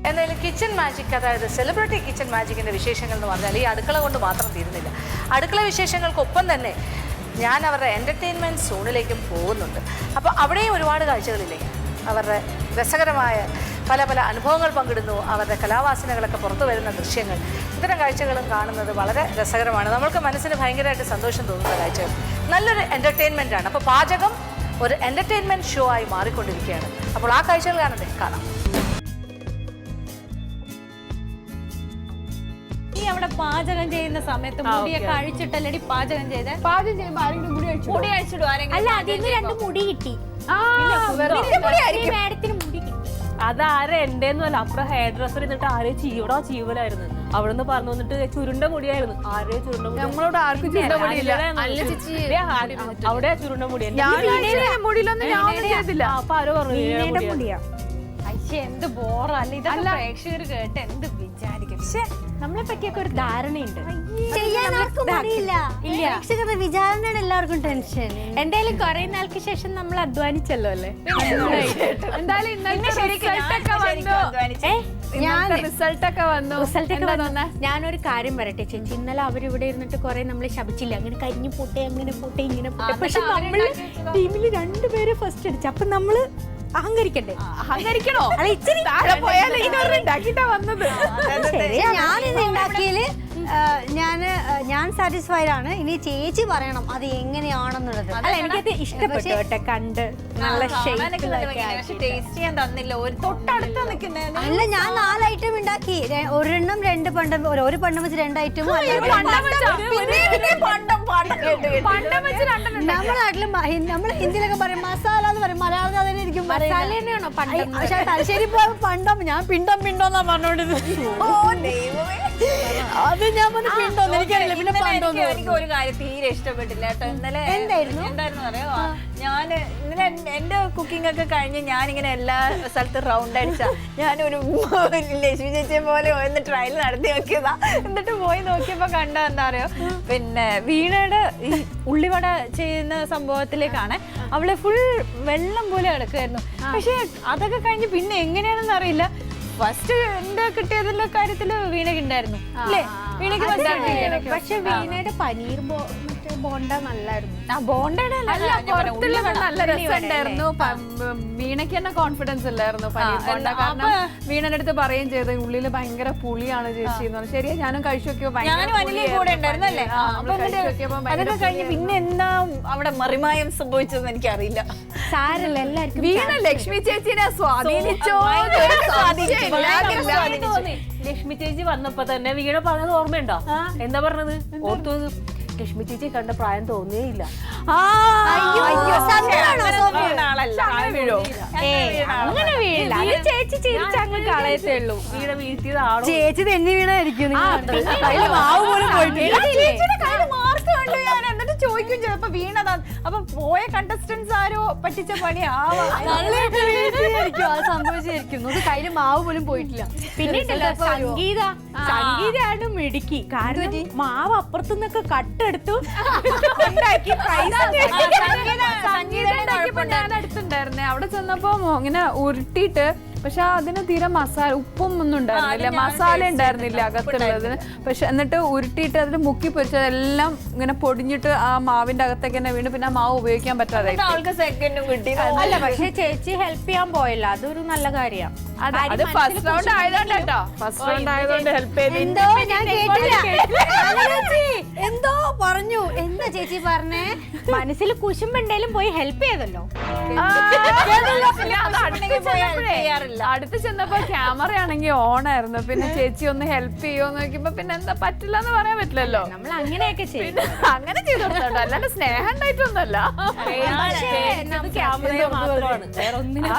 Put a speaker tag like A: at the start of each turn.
A: എന്തായാലും kitchen magic, അതായത് celebrity kitchen മാജിക്കിൻ്റെ വിശേഷങ്ങൾ എന്ന് പറഞ്ഞാൽ ഈ അടുക്കള കൊണ്ട് മാത്രം തീരുന്നില്ല. അടുക്കള വിശേഷങ്ങൾക്കൊപ്പം തന്നെ ഞാൻ അവരുടെ എൻ്റർടൈൻമെൻറ്റ് സോണിലേക്കും പോകുന്നുണ്ട്. അപ്പോൾ അവിടെയും ഒരുപാട് കാഴ്ചകളില്ലേ, അവരുടെ രസകരമായ പല പല അനുഭവങ്ങൾ പങ്കിടുന്നു, അവരുടെ കലാവാസനകളൊക്കെ പുറത്തു വരുന്ന ദൃശ്യങ്ങൾ, ഇത്തരം കാഴ്ചകളും കാണുന്നത് വളരെ രസകരമാണ്. നമ്മൾക്ക് മനസ്സിന് ഭയങ്കരമായിട്ട് സന്തോഷം തോന്നുന്ന കാഴ്ചകൾ, നല്ലൊരു എൻ്റർടൈൻമെൻറ്റാണ്. അപ്പോൾ പാചകം ഒരു എൻ്റർടൈൻമെൻറ്റ് ഷോ ആയി മാറിക്കൊണ്ടിരിക്കുകയാണ്. അപ്പോൾ ആ കാഴ്ചകൾ കാണാം.
B: നീ അവിടെ പാചകം ചെയ്യുന്ന സമയത്ത് മുടിയൊക്കെ അഴിച്ചിട്ടല്ലടി പാചകം ചെയ്തേ?
C: പാചകം ചെയ്യുമ്പോ ആരെങ്കിലും മുടി അഴിച്ചിടും?
B: അല്ല, അതിന് 2 മുടി കിട്ടി. മാഡത്തിന് മുടി കിട്ടി.
D: അതാരെ എന്റെന്നും അല്ല, അപ്പുറം ഹെയർ ഡ്രസ്സർ എന്നിട്ട് ആരെയും ചീവലായിരുന്നു. അവിടെ നിന്ന് പറഞ്ഞു വന്നിട്ട് ചുരുണ്ട മുടിയായിരുന്നു. ആരെയും ചുരുണ്ട മുടി?
C: നമ്മളോട് ആർക്കും ചുരുണ്ട മുടിയില്ല.
D: അവിടെ ചുരുണ്ട മുടിയാ. അപ്പൊ ആരോ പറഞ്ഞു
B: മുടിയാ. അയ്യേ, എന്ത് ബോറല്ല ഇതല്ല. പ്രേക്ഷകർ കേട്ട് എന്ത് വിചാരിക്കും? പക്ഷെ നമ്മളെ പറ്റിയൊക്കെ ഒരു ധാരണയുണ്ട്.
E: വിചാരണയാണ് എല്ലാവർക്കും ടെൻഷൻ.
B: എന്തായാലും കുറെ നാൾക്ക് ശേഷം നമ്മൾ അധ്വാനിച്ചല്ലോ അല്ലേ?
C: എന്തായാലും
B: ഞാനൊരു കാര്യം പറയട്ടെ ചേച്ചി, ഇന്നലെ അവരിവിടെ ഇരുന്നിട്ട് കുറെ നമ്മളെ ശപിച്ചില്ല, അങ്ങനെ കരിഞ്ഞു പോട്ടെ, അങ്ങനെ പോട്ടെ, ഇങ്ങനെ പോട്ടെ. പക്ഷെ നമ്മള് ടീമിൽ 2 പേര് ഫസ്റ്റ് അടിച്ചു. അപ്പൊ നമ്മള് അഹങ്കരിക്കണ്ടേ?
C: അഹങ്കരിക്കണോ?
E: ഞാനിത് ഉണ്ടാക്കിയതില് ഞാൻ സാറ്റിസ്ഫൈഡ് ആണ്. ഇനി ചേച്ചി പറയണം അത് എങ്ങനെയാണെന്നുള്ളത്.
B: അല്ല, എനിക്കത് ഇഷ്ടപ്പെട്ടു കേട്ടോ, കണ്ട് നല്ല
F: ടേസ്റ്റ് ചെയ്യാൻ തന്നില്ല. ഒരു തൊട്ടടുത്ത് നിൽക്കുന്നേ.
E: അല്ല, ഞാൻ 4 ഐറ്റം ഉണ്ടാക്കി. ഒരെണ്ണം 2 പണ്ടം, ഒരു പണ്ടം വെച്ച് 2 ഐറ്റമും. നമ്മുടെ നാട്ടിലും നമ്മൾ ഹിന്ദിയിലൊക്കെ പറയും മസാല എന്ന് പറയും, മലയാളത്തിൽ അതിനെ ഇരിക്കും പക്ഷെ തലശ്ശേരി പോയ പണ്ടം, ഞാൻ പിണ്ടം പിണ്ടോന്നാ പറഞ്ഞോണ്ടിരുന്നത്. അത് ഞാൻ പിണ്ടോ എനിക്കറിയില്ല. പിന്നെ
F: എനിക്ക് ഒരു കാര്യം തീരെ ഇഷ്ടപ്പെട്ടില്ല കേട്ടോ. ഇന്നലെ എന്തായിരുന്നു അറിയോ, ഞാൻ ഇന്നലെ എന്റെ കുക്കിംഗ് ഒക്കെ കഴിഞ്ഞ് ഞാനിങ്ങനെ എല്ലാ സ്ഥലത്തും റൗണ്ട് അടിച്ച ഞാനൊരു ലക്ഷ്മി ചേച്ചിയെ പോലെ ഒന്ന് ട്രയൽ നടത്തി നോക്കിയതാ. എന്നിട്ട് പോയി നോക്കിയപ്പോ കണ്ട എന്താ അറിയോ, പിന്നെ വീണയുടെ ഈ ഉള്ളിവട ചെയ്യുന്ന സംഭവത്തിലേക്കാണ്. അവളെ ഫുൾ വെള്ളം പോലെ കിടക്കുമായിരുന്നു. പക്ഷെ അതൊക്കെ കഴിഞ്ഞ് പിന്നെ എങ്ങനെയാണെന്ന് അറിയില്ല, ഫസ്റ്റ് എന്താ കിട്ടിയതിന്റെ കാര്യത്തില് വീണയ്ക്ക് ഉണ്ടായിരുന്നു അല്ലേ? വീണയ്ക്ക്
B: പക്ഷെ വീണയുടെ പനീർ ബോണ്ട നല്ലായിരുന്നു.
C: ബോണ്ടയുടെ നല്ല രസമുണ്ടായിരുന്നു. വീണയ്ക്ക് തന്നെ കോൺഫിഡൻസ് ഇല്ലായിരുന്നു പനീർ ബോണ്ട. കാരണം വീണന്റെ അടുത്ത് പറയുകയും ചെയ്ത് ഉള്ളില് ഭയങ്കര പുളിയാണ് ചേച്ചി എന്ന് പറഞ്ഞു. ശരിയാ, ഞാനും കഴിച്ചു നോക്കിയപ്പോ
F: അതൊക്കെ കഴിഞ്ഞ് പിന്നെ എന്താ അവിടെ മറിമായം സംഭവിച്ചതെന്ന് എനിക്കറിയില്ല.
B: സാരല്ല, എല്ലാവർക്കും
C: വീണ ലക്ഷ്മി ചേച്ചിനെ സ്വാധീനിച്ചോ?
D: ലക്ഷ്മി ചേച്ചി വന്നപ്പോ തന്നെ വീണ പറഞ്ഞത് ഓർമ്മയുണ്ടോ? എന്താ പറഞ്ഞത്? ഓർത്തു ലക്ഷ്മി ചേച്ചി കണ്ട പ്രായം തോന്നിയേയില്ല.
B: അങ്ങനെ വീഴില്ല, ചേച്ചി ചിരിച്ചങ്ങ് കളയത്തേ ഉള്ളൂ.
D: വീണ വീഴ്ത്തിയതാണോ?
E: ചേച്ചി തെന്നി വീണായിരിക്കും.
F: എന്നിട്ട് ചോദിക്കും ചിലപ്പോ വീണതാ. അപ്പൊ പോയ കണ്ടസ്റ്റൻസ് ആരോ പറ്റിച്ച പണിയാവാ.
E: സംഭവിച്ചായിരിക്കും. കയ്യില് മാവ് പോലും പോയിട്ടില്ല.
B: പിന്നെ സംഗീതയാണ് മിടുക്കി. കാരണം മാവ് അപ്പുറത്തുനിന്നൊക്കെ കട്ടെടുത്തു ഉണ്ടാക്കി
C: ഞാൻ അടുത്തുണ്ടായിരുന്നേ. അവിടെ ചെന്നപ്പോ ഇങ്ങനെ ഉരുട്ടിയിട്ട്, പക്ഷെ അതിന് തീരെ മസാല ഉപ്പും ഒന്നും ഉണ്ടായിരുന്നില്ല, മസാല ഉണ്ടായിരുന്നില്ല അകത്തുള്ളതിന്. പക്ഷെ എന്നിട്ട് ഉരുട്ടിയിട്ട് അതിൽ മുക്കി പൊരിച്ചതെല്ലാം ഇങ്ങനെ പൊടിഞ്ഞിട്ട് ആ മാവിന്റെ അകത്തേക്ക് തന്നെ വീണ് പിന്നെ ആ മാവ് ഉപയോഗിക്കാൻ പറ്റാതെ.
B: അല്ല, പക്ഷെ ചേച്ചി ഹെൽപ്പ് ചെയ്യാൻ പോയല്ലോ, അതൊരു നല്ല കാര്യമാണ്.
C: അത് ഫസ്റ്റ് റൗണ്ട് ആയതുകൊണ്ട് കേട്ടോ, ഫസ്റ്റ് റൗണ്ട് ആയതുകൊണ്ട് ഹെൽപ്പ് ചെയ്ത്.
E: എന്തോ പറഞ്ഞു. എന്താ ചേച്ചി പറഞ്ഞേ?
B: മനസ്സിൽ കുശുമ്പുണ്ടേലും പോയി ഹെൽപ്പ് ചെയ്തല്ലോ.
C: അടുത്ത് ചെന്നപ്പോ ക്യാമറ ആണെങ്കിൽ ഓൺ ആയിരുന്നു. പിന്നെ ചേച്ചി ഒന്ന് ഹെൽപ്പ് ചെയ്യുമോന്ന് നോക്കിയപ്പോ പിന്നെ എന്താ പറ്റില്ല എന്ന് പറയാൻ പറ്റില്ലല്ലോ.
B: നമ്മൾ അങ്ങനെയൊക്കെ ചെയ്യും.
C: അങ്ങനെ ചെയ്തു കൊടുത്തോട്ടോ, അല്ലാണ്ട് സ്നേഹം ഉണ്ടായിട്ടൊന്നല്ല.
D: ക്യാമറ മാത്രമാണ്, വേറെ ഒന്നിനും